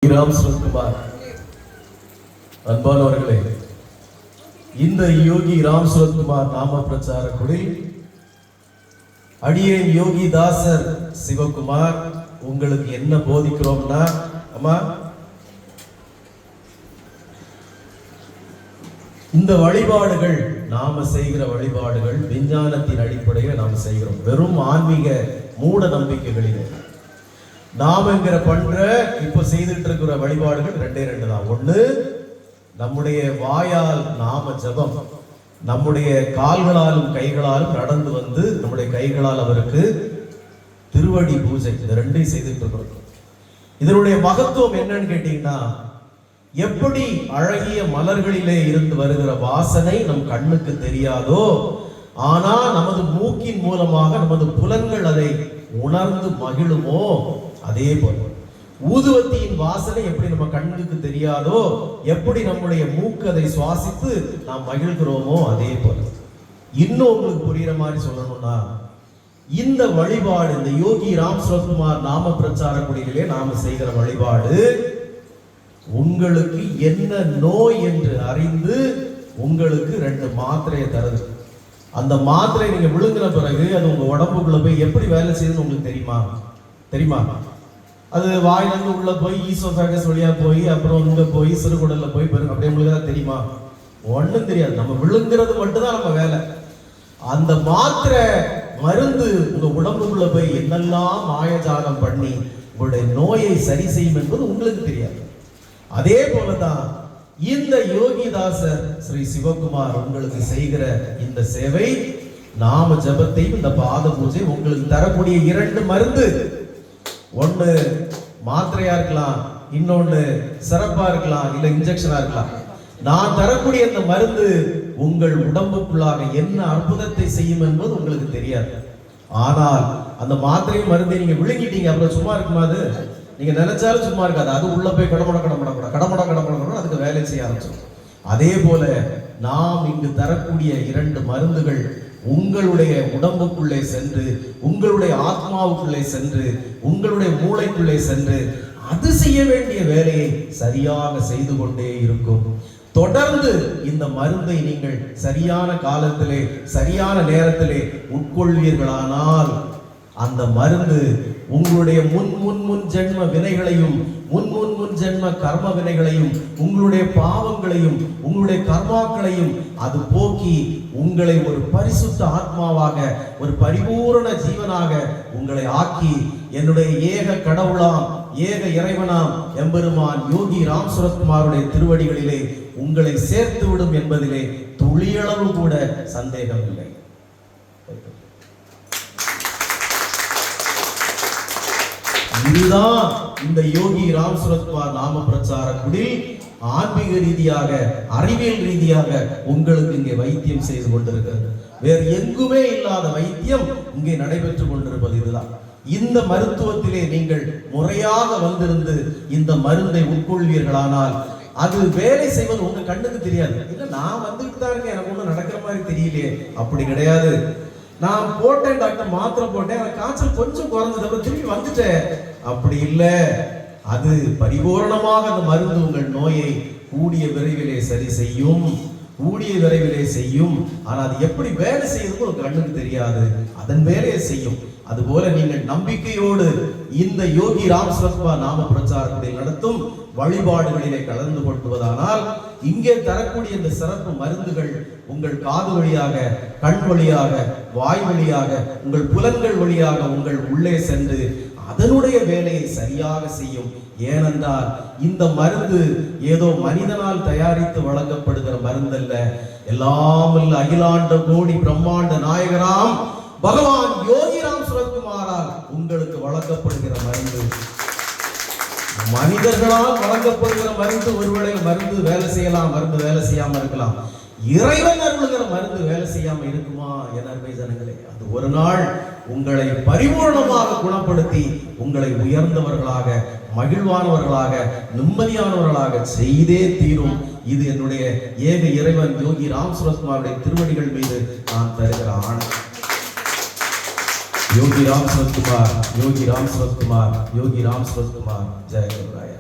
ராம் சுரத்குமார் அன்பானவர்களே, இந்த யோகி ராம் சுரத்குமார் நாம பிரச்சார குழுவில் அடியேன் யோகி தாசர் சிவகுமார் உங்களுக்கு என்ன போதிக்கிறோம்னா, அம்மா இந்த வழிபாடுகள் நாம செய்கிற வழிபாடுகள் விஞ்ஞானத்தின் அடிப்படையில் நாம் செய்கிறோம். வெறும் ஆன்மீக மூட நம்பிக்கைகளிலே நாம் என்கிற பண்ற இப்ப செய்துட்டு இருக்கிற வழிபாடுகள் ரெண்டே தான். ஒண்ணு, நம்முடைய வாயால் நாம ஜபம், நம்முடைய கால்களாலும் கைகளாலும் நடந்து வந்து நம்முடைய கைகளால் அவருக்கு திருவடி பூஜை, இந்த ரெண்டையும் செய்துட்டு இருக்கிறோம். இதனுடைய மகத்துவம் என்னன்னு கேட்டீங்கன்னா, எப்படி அழகிய மலர்களிலே இருந்து வருகிற வாசனை நம் கண்ணுக்கு தெரியாதோ, ஆனா நமது மூக்கின் மூலமாக நமது புலன்கள் அதை உணர்ந்து மகிழுமோ, அதே போல ஊதுவத்தியின் வாசனை எப்படி நம்ம கண்ணுக்கு தெரியாதோ, எப்படி நம்முடைய மூக்கு அதை சுவாசித்து நாம் மகிழ்கிறோமோ, அதே போல இன்னும் உங்களுக்கு புரியுற மாதிரி சொல்லணும்னா, இந்த வழிபாடு, இந்த யோகி ராம் சுரத்குமார் நாம பிரச்சார குடியிலே நாம செய்கிற வழிபாடு உங்களுக்கு என்ன நோய் என்று அறிந்து உங்களுக்கு 2 மாத்திரையை தருது. அந்த மாத்திரை நீங்க விழுங்கின பிறகு அது உங்க உடம்புக்குள்ள போய் எப்படி வேலை செய்யுதுன்னு உங்களுக்கு தெரியுமா? அது வாயிலிருந்து உள்ள போய் ஈசோஃபேகஸ் வழியா போய் அப்புறம் இங்க போய் சிறுகுடல்ல போய் அப்படியே உங்களுக்கு தான் தெரியுமா? ஒன்றும் தெரியாது. நம்ம விழுங்குறது மட்டும்தான் நம்ம வேலை. அந்த மாத்திரை மருந்து உங்க உடம்புக்குள்ள போய் என்னெல்லாம் மாயஜாலம் பண்ணி உங்களுடைய நோயை சரி செய்யும் என்பது உங்களுக்கு தெரியாது. அதே போலதான் இந்த யோகிதாசர் ஸ்ரீ சிவகுமார் உங்களுக்கு செய்கிற இந்த சேவை, நாம ஜபத்தையும் இந்த பாத பூஜை உங்களுக்கு தரக்கூடிய 2 மருந்து. ஒண்ணு மாத்திரையா இருக்கலாம், இன்னொன்னு சிறப்பா இருக்கலாம், இல்ல இன்ஜெக்ஷனா இருக்கலாம். நான் தரக்கூடிய இந்த மருந்து உங்கள் உடம்புக்குள்ளாக என்ன அற்புதத்தை செய்யும் என்பது உங்களுக்கு தெரியாது. ஆனால் அந்த மாத்திரையும் மருந்தை நீங்க விழுங்கிட்டீங்க, அப்புறம் சும்மா இருக்குமா? அது நீங்க நினைச்சாலும் சும்மா இருக்காது. அது உள்ள போய் கடமட அதுக்கு வேலை செய்ய ஆரம்பிச்சோம். அதே போல நாம் இங்கு தரக்கூடிய 2 மருந்துகள் உங்களுடைய உடம்புக்குள்ளே சென்று, உங்களுடைய ஆத்மாவுக்குள்ளே சென்று, உங்களுடைய மூளைக்குள்ளே சென்று அது செய்ய வேண்டிய வேலையை சரியாக செய்து கொண்டே இருக்கும். தொடர்ந்து இந்த மருந்தை நீங்கள் சரியான காலத்திலே சரியான நேரத்திலே உட்கொள்வீர்களானால் அந்த மருந்து உங்களுடைய முன் ஜென்ம வினைகளையும் முன் ஜென்ம கர்ம வினைகளையும் உங்களுடைய பாவங்களையும் உங்களுடைய கர்மாக்களையும் அது போக்கி உங்களை ஒரு பரிசுத்த ஆத்மாவாக, ஒரு பரிபூரண ஜீவனாக உங்களை ஆக்கி என்னுடைய ஏக கடவுளாம் ஏக இறைவனாம் எம்பெருமான் யோகி ராம் சுரத்குமாருடைய திருவடிகளிலே உங்களை சேர்த்து விடும் என்பதிலே துளியளவு கூட சந்தேகம் இல்லை. இதுதான் இந்த யோகி ராம் சுரத்குமார் நாம பிரச்சார குடில் ஆன்மீக ரீதியாக, அறிவியல் ரீதியாக உங்களுக்கு இங்கே வைத்தியம் செய்து கொண்டிருக்கிறது. வேறு எங்குமே இல்லாத வைத்தியம் இங்கே நடைபெற்றுக் கொண்டிருப்பது இதுதான். இந்த மருத்துவத்திலே நீங்கள் முறையாக வந்திருந்து இந்த மருந்தை உட்கொள்வீர்களானால் அது வேலை செய்வது உங்க கண்ணுக்கு தெரியாது. இல்ல நான் வந்துட்டு தான் இருக்கேன், எனக்கு ஒன்றும் நடக்கிற மாதிரி தெரியலையே, அப்படி கிடையாது. நான் போட்டேன் டாக்டர், மாத்திரை போட்டேன், எனக்கு காய்ச்சல் கொஞ்சம் குறைஞ்சது, அப்புறம் திரும்பி வந்துட்டேன், அப்படி இல்லை. அது பரிபூர்ணமாக அந்த மருந்து உங்கள் நோயை கூடிய விரைவிலே சரி செய்யும், கூடிய விரைவிலே செய்யும். ஆனால் அது எப்படி வேலை செய்யுதுன்னு ஒரு கண்ணுக்கு தெரியாது, அதன் வேலையை செய்யும். அதுபோல நீங்கள் நம்பிக்கையோடு இந்த யோகி ராம் சுரத்குமார் நாம பிரச்சாரத்தை நடத்தும் வழிபாடுகளிலே கலந்து கொள்வதானால் இங்கே தரக்கூடிய இந்த சிறப்பு மருந்துகள் உங்கள் காது வழியாக, கண் வழியாக, வாய் வழியாக, உங்கள் புலன்கள் வழியாக உங்கள் உள்ளே சென்று அதனுடைய வேலையை சரியாக செய்யும். ஏனென்றால் இந்த மருந்து ஏதோ மனிதனால் தயாரித்து வழங்கப்படுகிற மருந்து அல்ல. எல்லாம் அகிலாண்ட கோடி பிரம்மாண்ட நாயகராம் பகவான் யோகி ராம் சுரத்குமாரால் உங்களுக்கு வழங்கப்படுகிற மருந்து. மனிதர்களால் வழங்கப்படுகிற மருந்து ஒருவேளை மருந்து வேலை செய்யலாம், மருந்து வேலை செய்யாம இருக்கலாம். இறைவன் அருளுகிற மருந்து வேலை செய்யாம இருக்குமா? எனர்மை ஜனங்களே, அது ஒரு நாள் உங்களை பரிபூர்ணமாக குணப்படுத்தி உங்களை உயர்ந்தவர்களாக, மகிழ்வானவர்களாக, நிம்மதியானவர்களாக செய்தே தீரும். இது என்னுடைய ஏக இறைவன் யோகி ராம் சுரத்குமாருடைய திருவடிகள் மீது நான் தருகிற ஆணை. योगी राम सूरत कुमार, योगी राम सूरत कुमार, योगी राम सूरत कुमार। जय गुरुराय।